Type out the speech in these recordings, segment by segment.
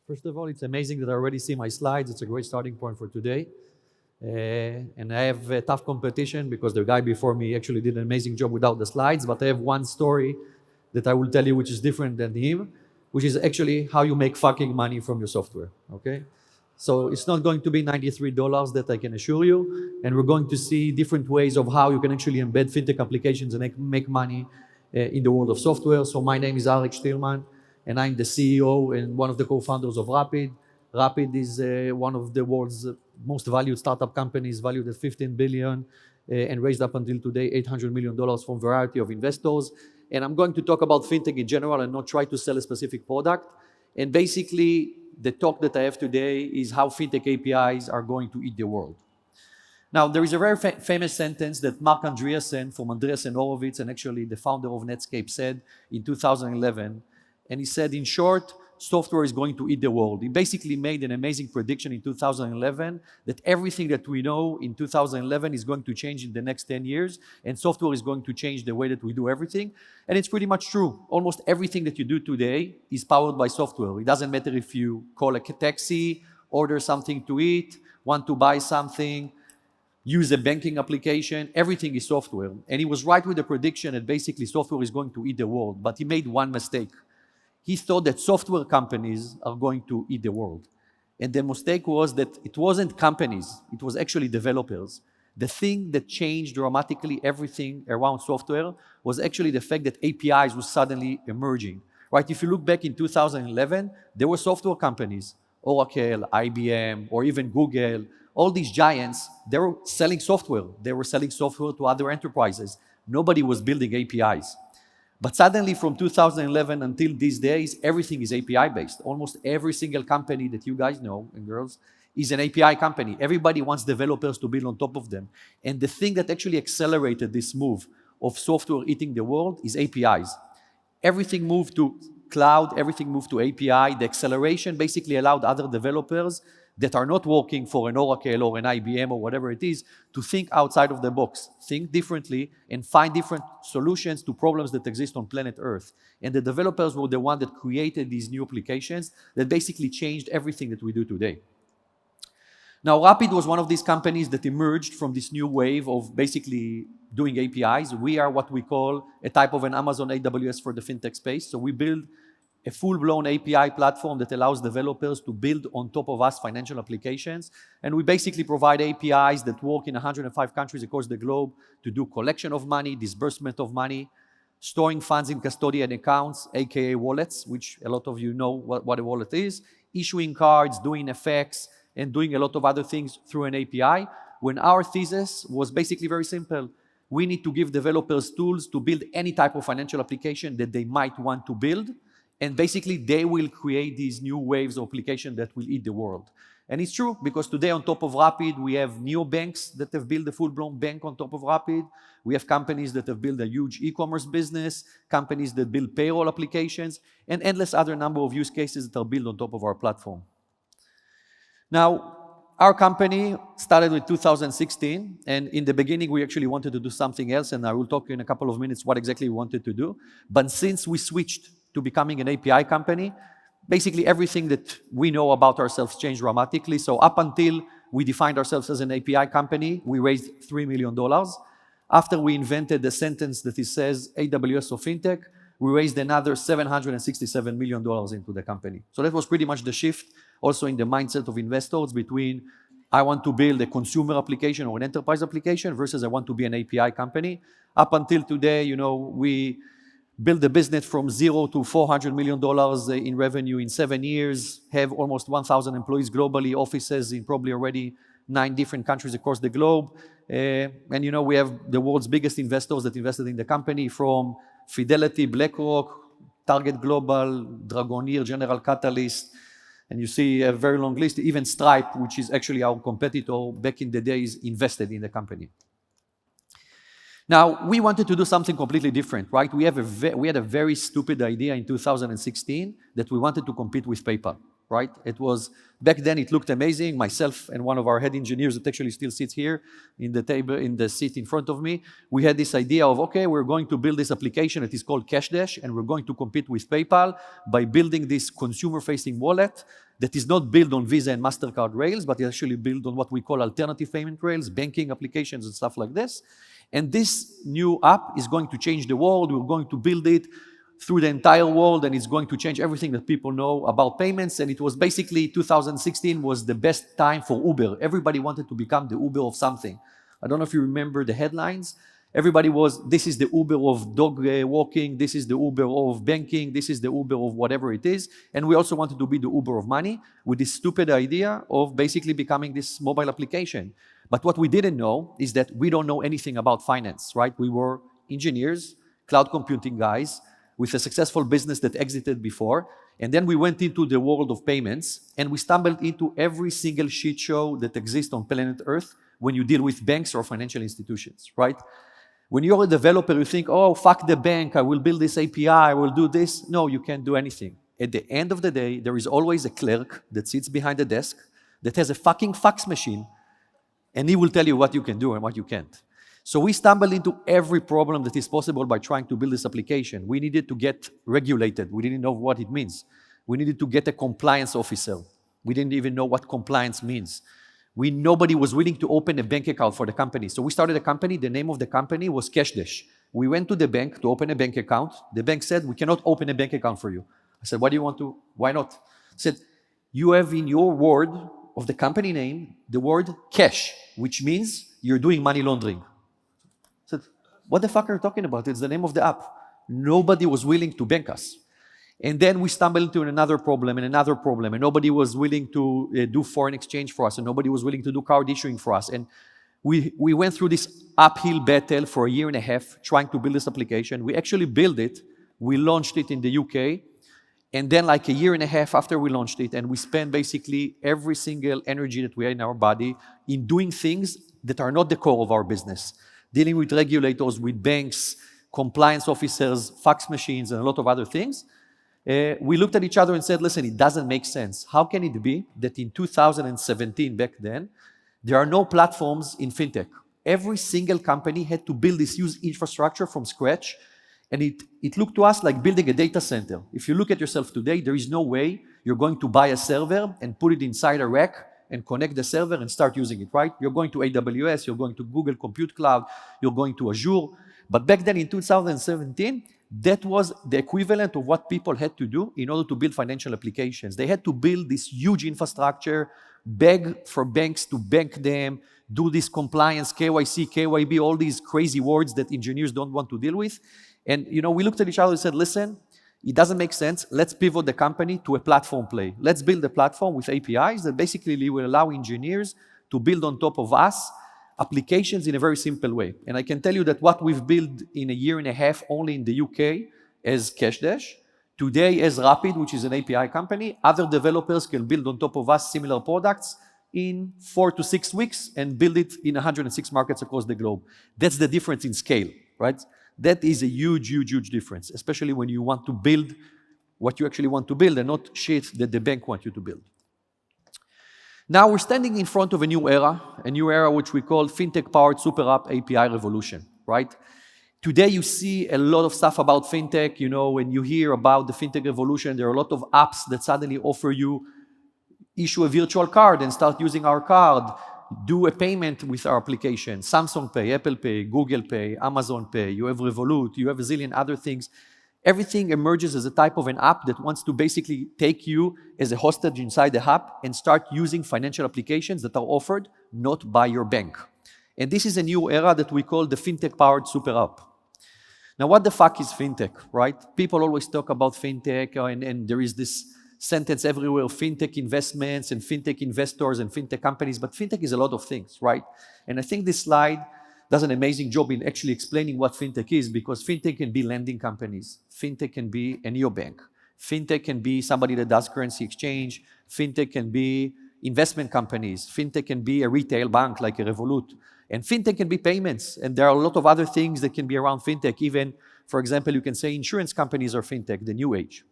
First of all, it's amazing that I already see my slides. It's a great starting point for today. And I have a tough competition because the guy before me actually did an amazing job without the slides, but I have one story that I will tell you which is different than him, which is actually how you make fucking money from your software, okay? So it's not going to be $93 that I can assure you, and we're going to see different ways of how you can actually embed fintech applications and make money in the world of software. So my name is Arik Shtilman, and I'm the CEO and one of the co-founders of Rapyd. Rapyd is one of the world's most valued startup companies, valued at 15 billion, and raised up until today $800 million from a variety of investors. And I'm going to talk about fintech in general and not try to sell a specific product. And basically, the talk that I have today is how fintech APIs are going to eat the world. Now, there is a very famous sentence that Mark Andreessen from Andreessen Horowitz, and actually the founder of Netscape, said in 2011. And he said, in short, software is going to eat the world. He basically made an amazing prediction in 2011 that everything that we know in 2011 is going to change in the next 10 years, and software is going to change the way that we do everything. And it's pretty much true. Almost everything that you do today is powered by software. It doesn't matter if you call a taxi, order something to eat, want to buy something, use a banking application, everything is software. And he was right with the prediction that basically software is going to eat the world, but he made one mistake. He thought that software companies are going to eat the world. And the mistake was that it wasn't companies, it was actually developers. The thing that changed dramatically everything around software was actually the fact that APIs were suddenly emerging. Right? If you look back in 2011, there were software companies, Oracle, IBM, or even Google, all these giants, they were selling software. They were selling software to other enterprises. Nobody was building APIs. But suddenly from 2011 until these days, everything is API-based. Almost every single company that you guys know, and girls, is an API company. Everybody wants developers to build on top of them. And the thing that actually accelerated this move of software eating the world is APIs. Everything moved to cloud, everything moved to API. The acceleration basically allowed other developers that are not working for an Oracle or an IBM or whatever it is, to think outside of the box, think differently, and find different solutions to problems that exist on planet Earth. And the developers were the one that created these new applications that basically changed everything that we do today. Now, Rapyd was one of these companies that emerged from this new wave of basically doing APIs. We are what we call a type of an Amazon AWS for the fintech space. So we build a full-blown API platform that allows developers to build on top of us financial applications. And we basically provide APIs that work in 105 countries across the globe to do collection of money, disbursement of money, storing funds in custodian accounts, aka wallets, which a lot of you know what a wallet is, issuing cards, doing FX, and doing a lot of other things through an API, when our thesis was basically very simple. We need to give developers tools to build any type of financial application that they might want to build, and basically, they will create these new waves of application that will eat the world. And it's true, because today on top of Rapyd, we have neobanks that have built a full-blown bank on top of Rapyd. We have companies that have built a huge e-commerce business, companies that build payroll applications, and endless other number of use cases that are built on top of our platform. Now, our company started with 2016, and in the beginning, we actually wanted to do something else, and I will talk in a couple of minutes what exactly we wanted to do. But since we switched to becoming an API company, basically everything that we know about ourselves changed dramatically. So up until we defined ourselves as an API company, we raised $3 million. After we invented the sentence that it says AWS of FinTech, we raised another $767 million into the company. So that was pretty much the shift also in the mindset of investors between I want to build a consumer application or an enterprise application versus I want to be an API company. Up until today, you know, we built the business from $0 to $400 million in revenue in 7 years, have almost 1,000 employees globally, offices in probably already 9 different countries across the globe. And you know, we have the world's biggest investors that invested in the company, from Fidelity, BlackRock, Target Global, Dragoneer, General Catalyst, and you see a very long list. Even Stripe, which is actually our competitor back in the days, invested in the company. Now, we wanted to do something completely different, right? We had a very stupid idea in 2016 that we wanted to compete with PayPal. right? It was, back then it looked amazing. Myself and one of our head engineers that actually still sits here in the table, in the seat in front of me, we had this idea of, okay, we're going to build this application that is called CashDash, and we're going to compete with PayPal by building this consumer-facing wallet that is not built on Visa and MasterCard rails, but is actually built on what we call alternative payment rails, banking applications and stuff like this. And this new app is going to change the world. We're going to build it through the entire world, and it's going to change everything that people know about payments. And it was basically 2016 was the best time for Uber. Everybody wanted to become the Uber of something. I don't know if you remember the headlines. Everybody was, this is the Uber of dog walking, this is the Uber of banking, this is the Uber of whatever it is. And we also wanted to be the Uber of money with this stupid idea of basically becoming this mobile application. But what we didn't know is that we don't know anything about finance, right? We were engineers, cloud computing guys, with a successful business that exited before. And then we went into the world of payments, and we stumbled into every single shit show that exists on planet Earth when you deal with banks or financial institutions, right? When you're a developer, you think, oh, fuck the bank, I will build this API, I will do this. No, you can't do anything. At the end of the day, there is always a clerk that sits behind the desk that has a fucking fax machine, and he will tell you what you can do and what you can't. So we stumbled into every problem that is possible by trying to build this application. We needed to get regulated. We didn't know what it means. We needed to get a compliance officer. We didn't even know what compliance means. Nobody was willing to open a bank account for the company. So we started a company. The name of the company was CashDash. We went to the bank to open a bank account. The bank said, we cannot open a bank account for you. I said, what do you want to, why not? I said, you have in your word of the company name, the word cash, which means you're doing money laundering. I said, what the fuck are you talking about? It's the name of the app. Nobody was willing to bank us. And then we stumbled into another problem, and nobody was willing to do foreign exchange for us, and nobody was willing to do card issuing for us. And we went through this uphill battle for a year and a half trying to build this application. We actually built it. We launched it in the UK. And then like a year and a half after we launched it, and we spent basically every single energy that we had in our body in doing things that are not the core of our business. Dealing with regulators, with banks, compliance officers, fax machines, and a lot of other things. We looked at each other and said, listen, it doesn't make sense. How can it be that in 2017, back then, there are no platforms in fintech? Every single company had to build this huge infrastructure from scratch, and it looked to us like building a data center. If you look at yourself today, there is no way you're going to buy a server and put it inside a rack and connect the server and start using it, right? You're going to AWS, you're going to Google Compute Cloud, you're going to Azure. But back then in 2017, that was the equivalent of what people had to do in order to build financial applications. They had to build this huge infrastructure, beg for banks to bank them, do this compliance, KYC, KYB, all these crazy words that engineers don't want to deal with. And we looked at each other and said, listen, it doesn't make sense. Let's pivot the company to a platform play. Let's build a platform with APIs that basically will allow engineers to build on top of us applications in a very simple way. And I can tell you that what we've built in a year and a half only in the UK as CashDash, today as Rapyd, which is an API company, other developers can build on top of us similar products in 4 to 6 weeks and build it in 106 markets across the globe. That's the difference in scale, right? That is a huge, huge, huge difference, especially when you want to build what you actually want to build and not shit that the bank wants you to build. Now we're standing in front of a new era which we call Fintech-powered super app API revolution, right? Today you see a lot of stuff about Fintech, when you hear about the Fintech revolution, there are a lot of apps that suddenly offer you issue a virtual card and start using our card, do a payment with our application, Samsung Pay, Apple Pay, Google Pay, Amazon Pay, you have Revolut, you have a zillion other things. Everything emerges as a type of an app that wants to basically take you as a hostage inside the app and start using financial applications that are offered not by your bank. And this is a new era that we call the Fintech-powered super app. Now, what the fuck is Fintech, right? People always talk about Fintech, and there is this sentence everywhere, Fintech investments and Fintech investors and Fintech companies, but Fintech is a lot of things, right? And I think this slide does an amazing job in actually explaining what Fintech is, because Fintech can be lending companies. Fintech can be a neobank. Fintech can be somebody that does currency exchange. Fintech can be investment companies. Fintech can be a retail bank like a Revolut. And Fintech can be payments. And there are a lot of other things that can be around Fintech. Even, for example, you can say insurance companies are Fintech, the new age.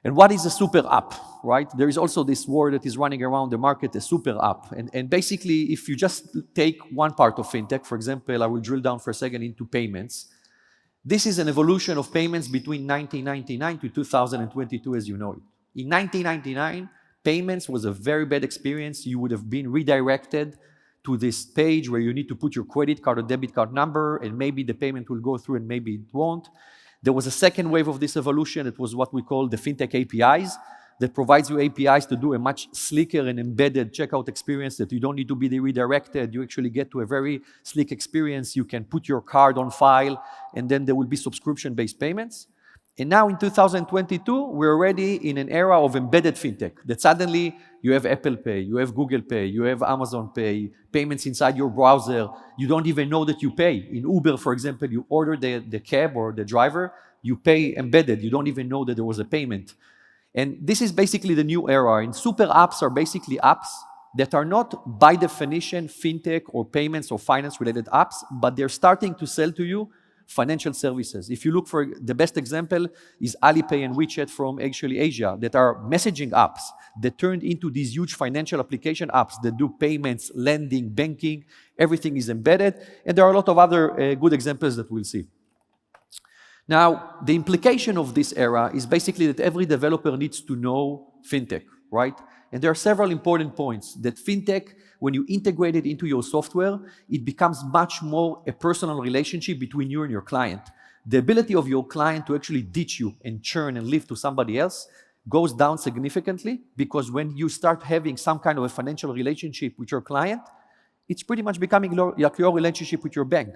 And what is a super app, right? There is also this word that is running around the market, a super app. And basically, if you just take one part of fintech, for example, I will drill down for a second into payments. This is an evolution of payments between 1999 to 2022, as you know it. In 1999, payments was a very bad experience. You would have been redirected to this page where you need to put your credit card or debit card number, and maybe the payment will go through and maybe it won't. There was a second wave of this evolution. It was what we call the fintech APIs, that provides you APIs to do a much slicker and embedded checkout experience, that you don't need to be redirected. You actually get to a very slick experience. You can put your card on file, and then there will be subscription-based payments. And now in 2022, we're already in an era of embedded fintech, that suddenly you have Apple Pay, you have Google Pay, you have Amazon Pay, payments inside your browser. You don't even know that you pay. In Uber, for example, you order the cab or the driver, you pay embedded. You don't even know that there was a payment. And this is basically the new era. And super apps are basically apps that are not by definition fintech or payments or finance-related apps, but they're starting to sell to you financial services. If you look for the best example is Alipay and WeChat from actually Asia, that are messaging apps that turned into these huge financial application apps that do payments, lending, banking, everything is embedded. And there are a lot of other good examples that we'll see. Now, the implication of this era is basically that every developer needs to know fintech, right? And there are several important points that fintech, when you integrate it into your software, it becomes much more a personal relationship between you and your client. The ability of your client to actually ditch you and churn and leave to somebody else goes down significantly, because when you start having some kind of a financial relationship with your client, it's pretty much becoming like your relationship with your bank.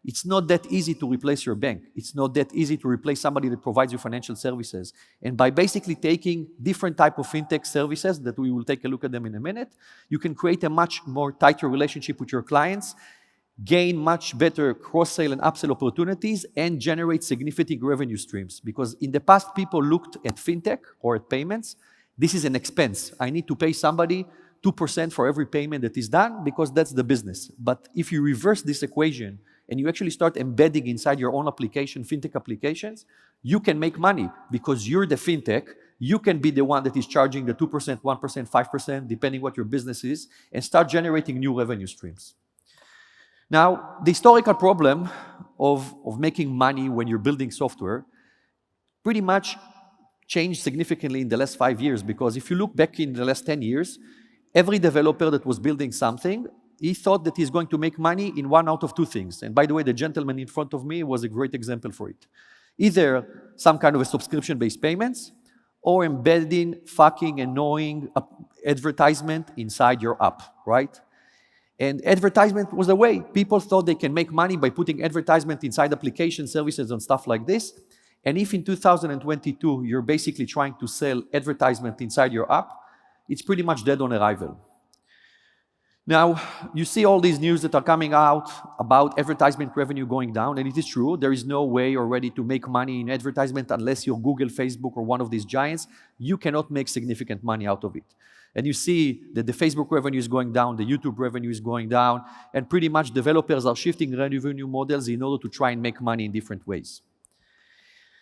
It's not that easy to replace your bank. It's not that easy to replace somebody that provides you financial services. And by basically taking different type of fintech services, that we will take a look at them in a minute, you can create a much more tighter relationship with your clients, gain much better cross-sale and upsell opportunities, and generate significant revenue streams. Because in the past, people looked at fintech or at payments. This is an expense. I need to pay somebody 2% for every payment that is done, because that's the business. But if you reverse this equation, and you actually start embedding inside your own application, fintech applications, you can make money, because you're the fintech. You can be the one that is charging the 2%, 1%, 5%, depending what your business is, and start generating new revenue streams. Now, the historical problem of making money when you're building software pretty much changed significantly in the last 5 years, because if you look back in the last 10 years, every developer that was building something, he thought that he's going to make money in one out of two things. And by the way, the gentleman in front of me was a great example for it. Either some kind of a subscription-based payments, or embedding fucking annoying advertisement inside your app, right? And advertisement was the way. People thought they can make money by putting advertisement inside application services and stuff like this. And if in 2022, you're basically trying to sell advertisement inside your app, it's pretty much dead on arrival. Now, you see all these news that are coming out about advertisement revenue going down, and it is true. There is no way already to make money in advertisement unless you're Google, Facebook, or one of these giants. You cannot make significant money out of it. And you see that the Facebook revenue is going down, the YouTube revenue is going down, and pretty much developers are shifting revenue models in order to try and make money in different ways.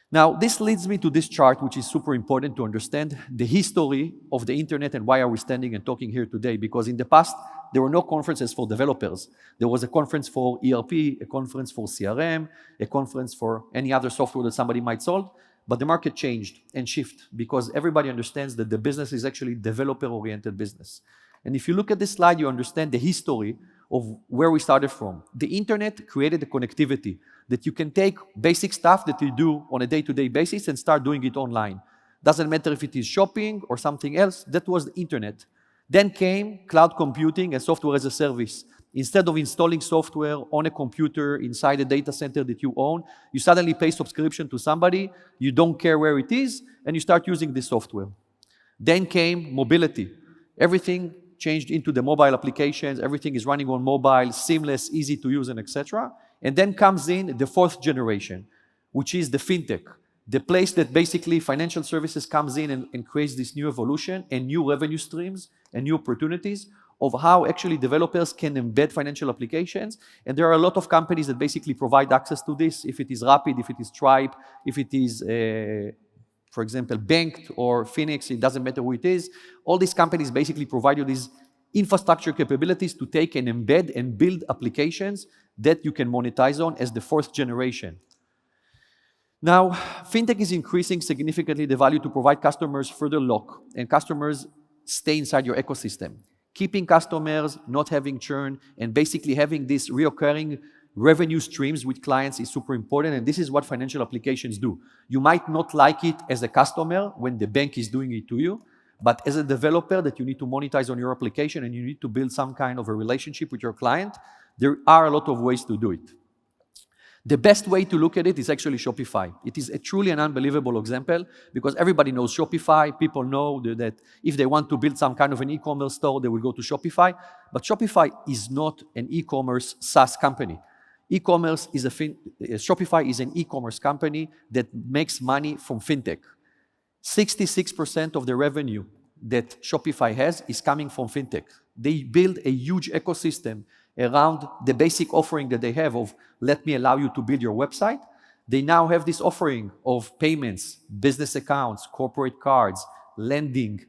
Now, this leads me to this chart, which is super important to understand the history of the internet and why are we standing and talking here today. Because in the past, there were no conferences for developers. There was a conference for ERP, a conference for CRM, a conference for any other software that somebody might solve. But the market changed and shifted, because everybody understands that the business is actually developer-oriented business. And if you look at this slide, you understand the history of where we started from. The internet created a connectivity that you can take basic stuff that you do on a day-to-day basis and start doing it online. Doesn't matter if it is shopping or something else, that was the internet. Then came cloud computing and software as a service. Instead of installing software on a computer inside a data center that you own, you suddenly pay subscription to somebody, you don't care where it is, and you start using this software. Then came mobility. Everything changed into the mobile applications, everything is running on mobile, seamless, easy to use, and etc. And then comes in the fourth generation, which is the fintech, the place that basically financial services comes in and creates this new evolution and new revenue streams and new opportunities of how actually developers can embed financial applications. And there are a lot of companies that basically provide access to this, if it is Rapyd, if it is Stripe, if it is for example, Banked or Phoenix, it doesn't matter who it is. All these companies basically provide you these infrastructure capabilities to take and embed and build applications that you can monetize on as the fourth generation. Now, fintech is increasing significantly the value to provide customers further lock, and customers stay inside your ecosystem. Keeping customers, not having churn, and basically having these reoccurring revenue streams with clients is super important, and this is what financial applications do. You might not like it as a customer when the bank is doing it to you, but as a developer that you need to monetize on your application and you need to build some kind of a relationship with your client, there are a lot of ways to do it. The best way to look at it is actually Shopify. It is truly an unbelievable example because everybody knows Shopify. People know that if they want to build some kind of an e-commerce store, they will go to Shopify. But Shopify is not an e-commerce SaaS company. Shopify is an e-commerce company that makes money from fintech. 66% of the revenue that Shopify has is coming from fintech. They build a huge ecosystem around the basic offering that they have of let me allow you to build your website. They now have this offering of payments, business accounts, corporate cards, lending.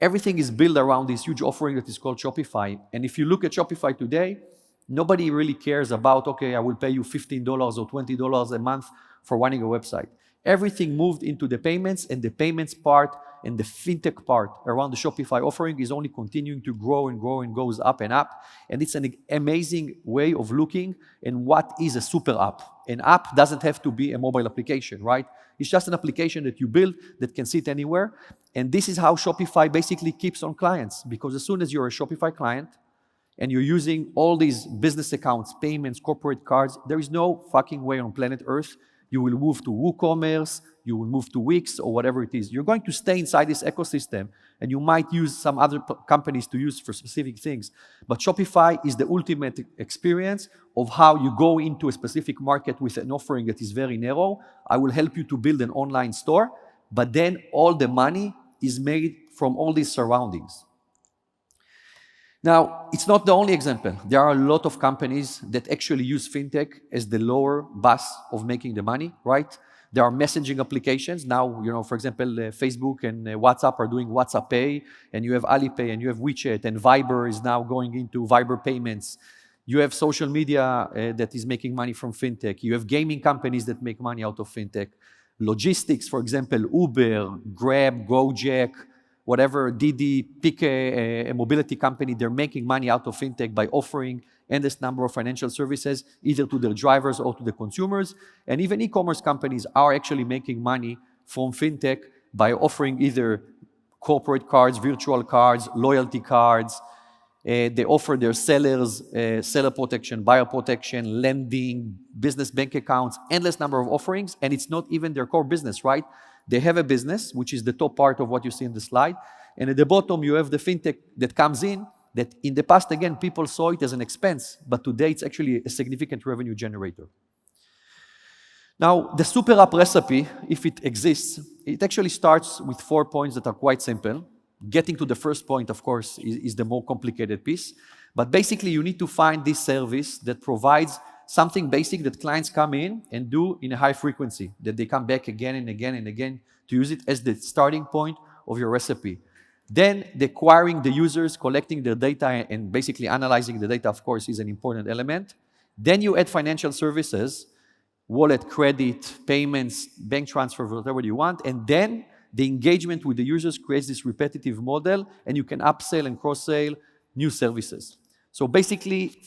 Everything is built around this huge offering that is called Shopify. And if you look at Shopify today, nobody really cares about, okay, I will pay you $15 or $20 a month for running a website. Everything moved into the payments, and the payments part and the fintech part around the Shopify offering is only continuing to grow and grow and goes up and up. And it's an amazing way of looking at what is a super app. An app doesn't have to be a mobile application, right? It's just an application that you build that can sit anywhere. And this is how Shopify basically keeps on clients, because as soon as you're a Shopify client and you're using all these business accounts, payments, corporate cards, there is no fucking way on planet Earth you will move to WooCommerce, you will move to Wix, or whatever it is. You're going to stay inside this ecosystem, and you might use some other companies to use for specific things. But Shopify is the ultimate experience of how you go into a specific market with an offering that is very narrow. I will help you to build an online store, but then all the money is made from all these surroundings. Now, it's not the only example. There are a lot of companies that actually use fintech as the lower bus of making the money, right? There are messaging applications. Now, for example, Facebook and WhatsApp are doing WhatsApp Pay, and you have Alipay, and you have WeChat, and Viber is now going into Viber payments. You have social media that is making money from fintech. You have gaming companies that make money out of fintech. Logistics, for example, Uber, Grab, Gojek, whatever, Didi, pick a mobility company, they're making money out of fintech by offering endless number of financial services, either to their drivers or to the consumers. And even e-commerce companies are actually making money from fintech by offering either corporate cards, virtual cards, loyalty cards. They offer their sellers seller protection, buyer protection, lending, business bank accounts, endless number of offerings, and it's not even their core business, right? They have a business, which is the top part of what you see in the slide. And at the bottom, you have the fintech that comes in, that in the past, again, people saw it as an expense, but today it's actually a significant revenue generator. Now, the super app recipe, if it exists, it actually starts with 4 points that are quite simple. Getting to the first point, of course, is the more complicated piece. But basically, you need to find this service that provides something basic that clients come in and do in a high frequency, that they come back again and again and again to use it as the starting point of your recipe. Then the acquiring the users, collecting their data, and basically analyzing the data, of course, is an important element. Then you add financial services, wallet, credit, payments, bank transfer, whatever you want, and then the engagement with the users creates this repetitive model, and you can upsell and cross-sell new services. So basically,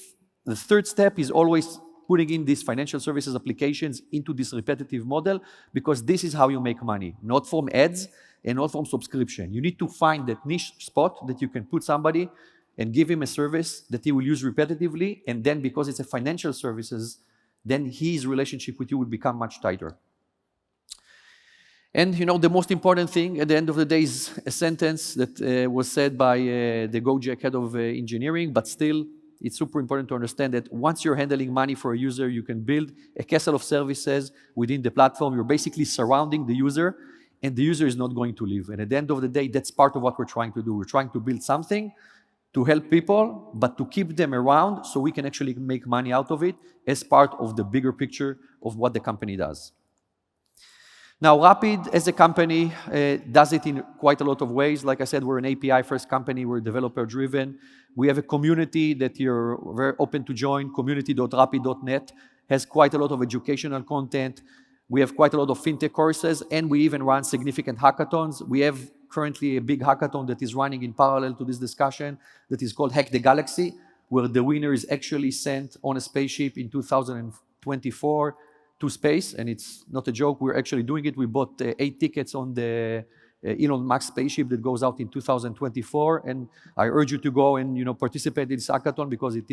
the third step is always putting in these financial services applications into this repetitive model, because this is how you make money, not from ads and not from subscription. You need to find that niche spot that you can put somebody and give him a service that he will use repetitively, and then because it's a financial services, then his relationship with you will become much tighter. And the most important thing at the end of the day is a sentence that was said by the Gojek head of engineering, but still, it's super important to understand that once you're handling money for a user, you can build a castle of services within the platform. You're basically surrounding the user, and the user is not going to leave. And at the end of the day, that's part of what we're trying to do. We're trying to build something to help people, but to keep them around so we can actually make money out of it as part of the bigger picture of what the company does. Now, Rapyd as a company does it in quite a lot of ways. Like I said, we're an API-first company. We're developer-driven. We have a community that you're very open to join. Community.rapyd.net has quite a lot of educational content. We have quite a lot of fintech courses, and we even run significant hackathons. We have currently a big hackathon that is running in parallel to this discussion that is called Hack the Galaxy, where the winner is actually sent on a spaceship in 2024 to space, and it's not a joke. We're actually doing it. We bought 8 tickets on the Elon Musk spaceship that goes out in 2024, and I urge you to go and participate in this hackathon because it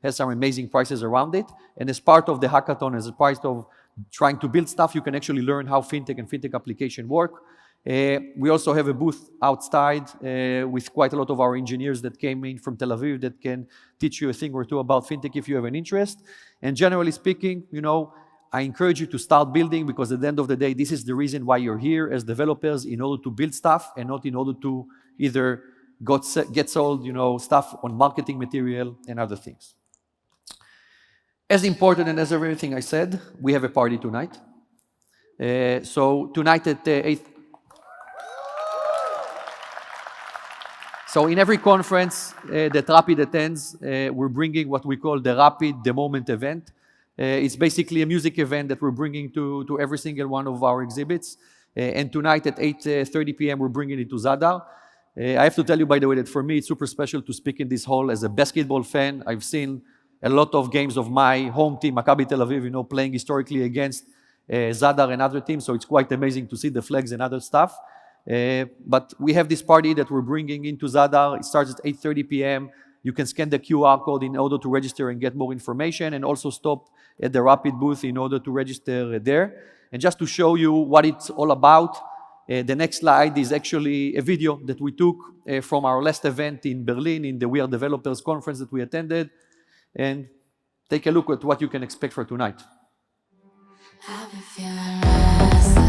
has some amazing prizes around it. And as part of the hackathon, as a part of trying to build stuff, you can actually learn how fintech and fintech application work. We also have a booth outside with quite a lot of our engineers that came in from Tel Aviv that can teach you a thing or two about fintech if you have an interest. And generally speaking, I encourage you to start building, because at the end of the day, this is the reason why you're here as developers, in order to build stuff and not in order to either get sold, stuff on marketing material and other things. As important and as everything I said, we have a party tonight. So tonight at 8. So in every conference that Rapyd attends, we're bringing what we call the Rapyd The Moment event. It's basically a music event that we're bringing to every single one of our exhibits. And tonight at 8:30 p.m., we're bringing it to Zadar. I have to tell you, by the way, that for me, it's super special to speak in this hall as a basketball fan. I've seen a lot of games of my home team, Maccabi Tel Aviv, playing historically against Zadar and other teams. So it's quite amazing to see the flags and other stuff. But we have this party that we're bringing into Zadar. It starts at 8:30 p.m. You can scan the QR code in order to register and get more information, and also stop at the Rapyd booth in order to register there. And just to show you what it's all about, the next slide is actually a video that we took from our last event in Berlin, in the We Are Developers conference that we attended. And take a look at what you can expect for tonight. I've been feeling restless.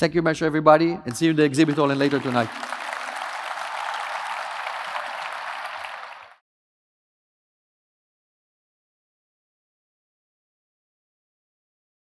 Thank you very much, everybody, and see you in the exhibit hall and later tonight.